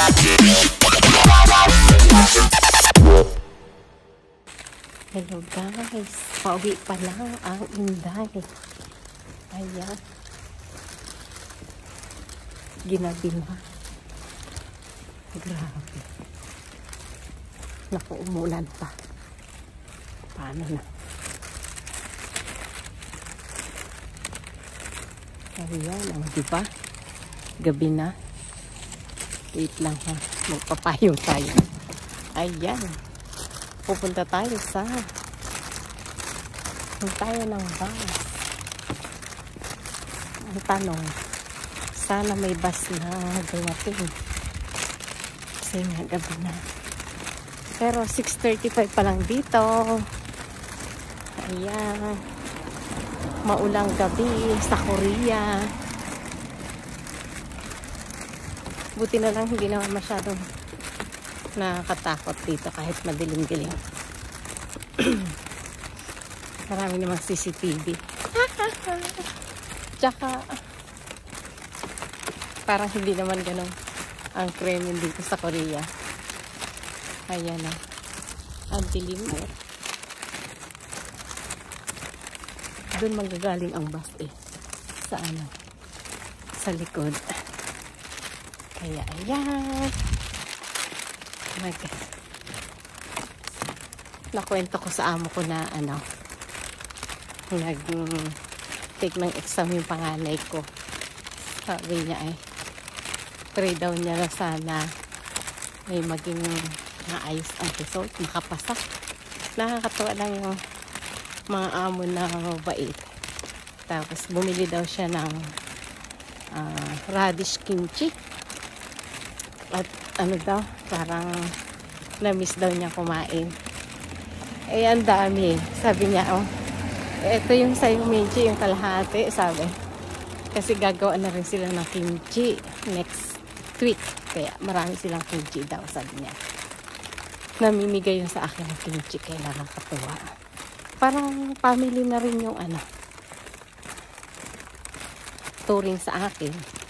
Hello guys, pauwi pa lang ang Inday. Ayan. Ginabi na. Grabe. Naku, umulan pa. Paano na? Ayan, diba? Gabi na. Wait lang ha. Magpapayo tayo. Ayan. Pupunta tayo sa tayo ng bus. Ang tanong, sana may bus na dumating. Kasi nga gabi na. Pero 6:35 pa lang dito. Ayan. Maulang gabi sa Korea. Buti na lang hindi naman masyadong nakakatakot dito kahit madilim-dilim. Marami namang CCTV. Tsaka parang hindi naman ganun ang krimen dito sa Korea. Ayan na. Ang dilim mo. Doon manggagaling ang bus eh. Sa ano? Sa likod. Kaya ayan. Nakwento ko sa amo ko na ano, nag-take ng exam yung panganay ko. Sabi niya ay pray daw niya na sana may maging maayos ang result, makapasa. Nakakatawa lang yung mga amo na mabait. Tapos bumili daw siya ng radish kimchi. At ano daw, parang na-miss daw niya kumain. Eh, ang dami. Sabi niya, oh, ito yung sa'yo kimchi, yung kalahati, sabi. Kasi gagawa na rin sila ng kimchi next week. Kaya marami silang kimchi daw, sabi niya. Namimigay yun sa akin ng kimchi, kaya nakakatuwa. Parang family na rin yung ano, turing sa akin.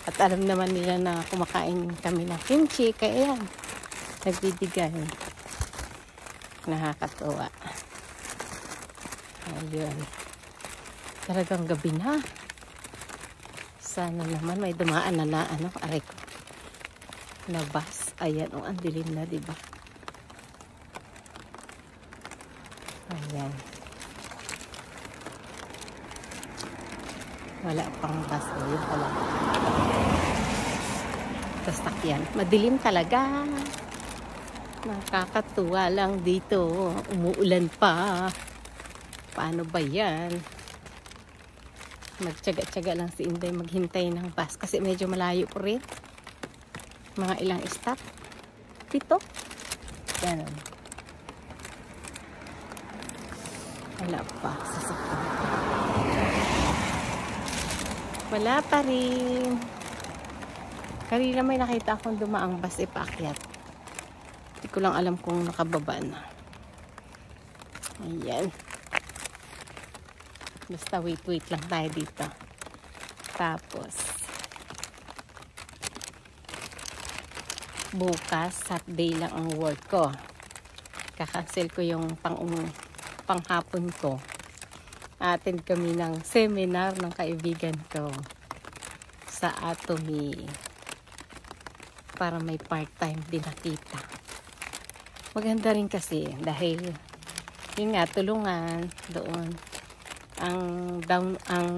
At alam naman nila na kumakain kami ng kimchi, kaya yan, nagbibigay. Nakakatuwa. Ayun. Talagang gabi na. Sana naman may dumaan na ano, aray ko. Na bus. Ayan, oh, ang dilim na, diba? Ayan. Wala pang bus. Ayun pala. Sasakyan. Madilim talaga. Nakakatuwa lang dito. Umuulan pa. Paano ba yan? Magtyaga-tyaga lang si Inday maghintay ng bus. Kasi medyo malayo po rin. Mga ilang stop. Dito. Yan. Wala pa. Sasakyan. Wala pa rin. Kanina may nakita akong dumaang bus ipaakyat. Hindi ko lang alam kung nakababa na. Ayan. Basta wait lang tayo dito. Tapos bukas Saturday lang ang work ko. Kakancel ko yung panghapon ko. Attend kami ng seminar ng kaibigan ko sa Atomy para may part-time din nakita. Maganda rin kasi dahil yun nga, tulungan doon. Ang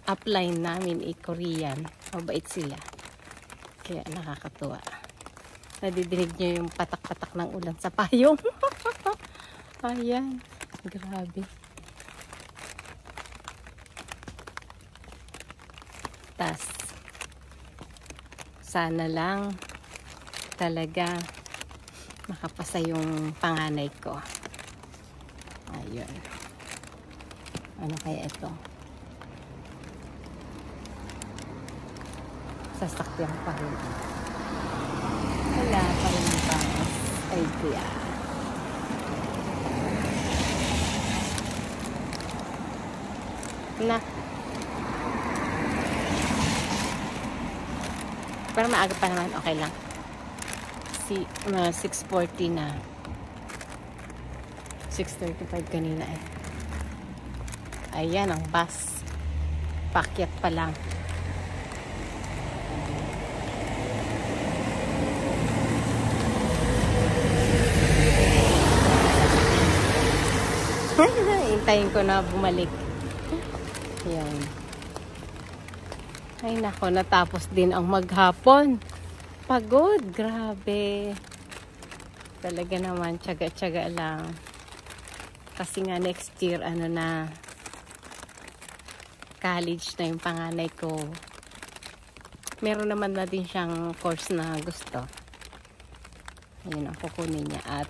upline namin ay Korean. Mabait sila. Kaya nakakatuwa. Nadidinig nyo yung patak-patak ng ulan sa payong. Ayan. Grabe. Tas sana lang talaga makapasa yung panganay ko. Ayun. Ano kaya ito? Sasakyan pa rin. Wala pa rin bang idea. Na. Pero maaga pa naman, okay lang. 6:40 na. 6:35 kanina eh. Ayan ang bus. Pakyat pa lang. Hintayin ko na bumalik. Yan. Ay nako, natapos din ang maghapon. Pagod, grabe. Talaga naman, tiyaga-tiyaga lang. Kasi nga next year, college na yung panganay ko. Meron naman na din siyang course na gusto. Ayun ang kukunin niya. At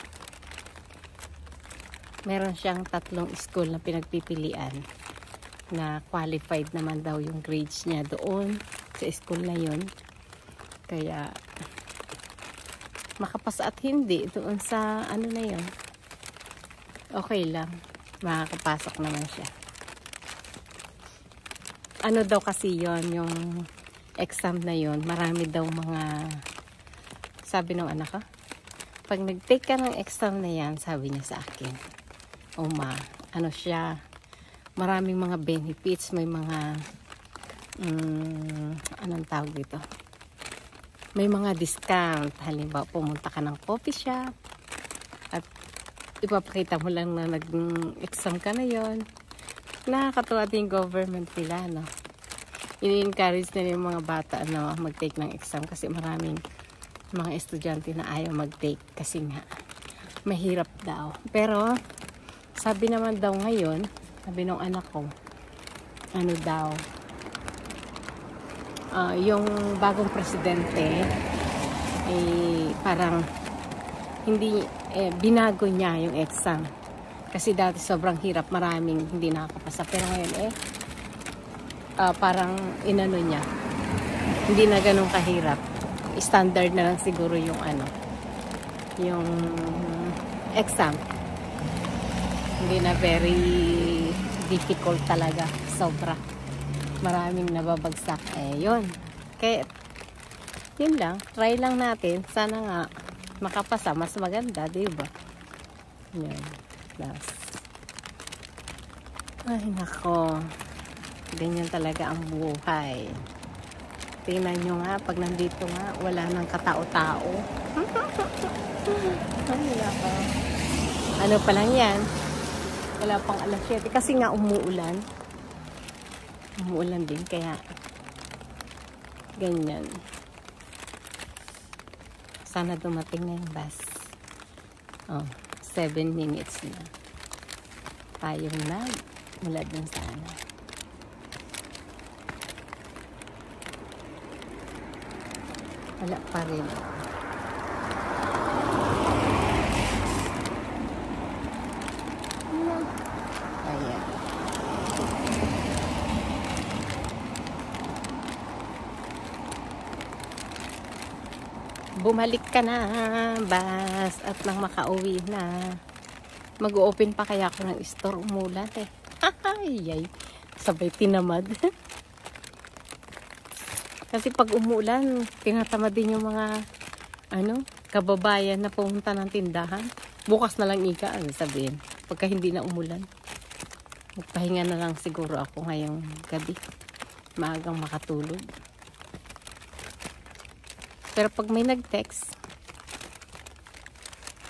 meron siyang 3 school na pinagpipilian na qualified naman daw yung grades niya doon sa school na yun. Kaya makapasa at hindi doon sa na yun, okay lang, makakapasok naman siya. Ano daw kasi yon yung exam na yon, marami daw mga, sabi ng anak ko, pag nag-take ka ng exam na yan, sabi niya sa akin, siya, maraming mga benefits, may mga anong tawag dito, may mga discount. Halimbawa, pumunta ka ng coffee shop at ipapakita mo lang na nag-exam ka na yon. Nakakatuwa din government nila, no? I-encourage nila yung mga bata na mag-take ng exam kasi maraming mga estudyante na ayaw mag-take kasi nga mahirap daw. Pero sabi naman daw ngayon, sabi ng anak ko, yung bagong presidente parang hindi binago niya yung exam kasi dati sobrang hirap, maraming hindi nakakapasa, pero ngayon parang niya, hindi na ganun kahirap, standard na lang siguro yung yung exam, hindi na very difficult talaga, sobra maraming nababagsak. Yun. Kaya, yun lang. Try lang natin. Sana nga, makapasa. Mas maganda, diba? Yun. Last. Ay, nako. Ganyan talaga ang buhay. Tingnan nyo nga, pag nandito nga, wala nang katao-tao. Ay, nako. Ano pa lang yan? Wala pang alas 7. Kasi nga umuulan. Umuulan din, kaya ganyan. Sana dumating na yung bus. 7 minutes na tayong mula dun sa wala pa rin. Ayan. Bumalik ka na, bus, at nang makauwi na. Mag-open pa kaya ako ng store, umulan eh. Ay, sabay tinamad. Kasi pag umulan, tinatamad din yung mga kababayan na pumunta ng tindahan. Bukas na lang sabihin. Pagka hindi na umulan, magpahinga na lang siguro ako ngayong gabi. Maagang makatulog. Pero pag may nag-text,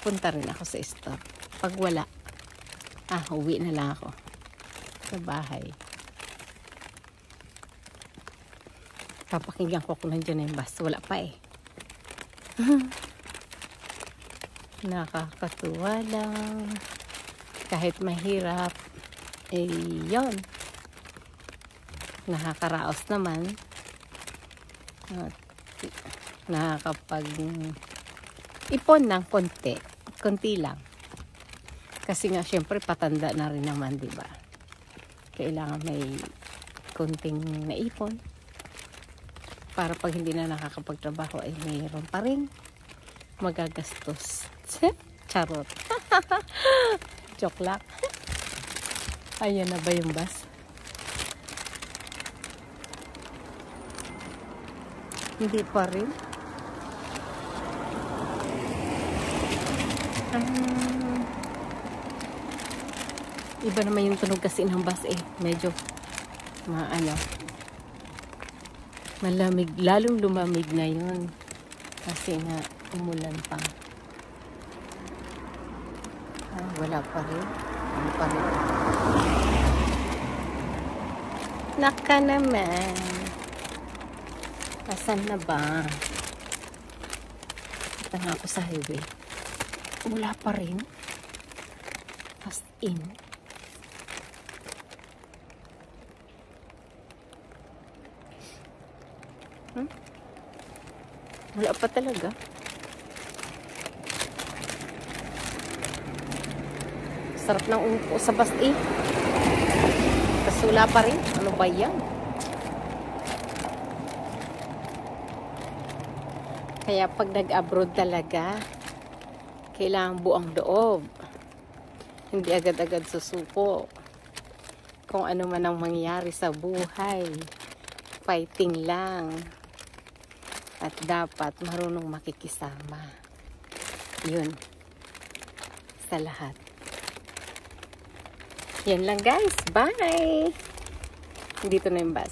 punta rin ako sa store. Pag wala, uwi na lang ako sa bahay. Papakinggan ko kung nandiyan na yung bus. Wala pa eh. Nakakatuwa lang. Kahit mahirap, yun. Nakakaraos naman. At nakakapag-ipon ng konti lang. Kasi nga, syempre, patanda na rin naman, di ba? Kailangan may konting naipon. Para pag hindi na nakakapagtrabaho, ay mayroon pa rin magagastos. Charot. Joke lang. Ayan na ba yung bus? Hindi pa rin. Iba naman yung tunog kasi ng bus eh. Medyo malamig, lalong lumamig ngayon kasi nga umulan pa. Wala pa rin. Ano pa rin? Naka naman. Asan na ba? Ito nga ako sa highway. Wala pa rin. As in. Wala pa talaga. Sarap ng umupo sa bus eh. Kasi wala pa rin. Ano ba yan? Kaya pag nag-abroad talaga, kailangan buang loob. Hindi agad-agad susuko. Kung ano man ang mangyari sa buhay. Fighting lang. At dapat marunong makikisama. Yun. Sa lahat. Yan lang guys. Bye! Dito na yung bus.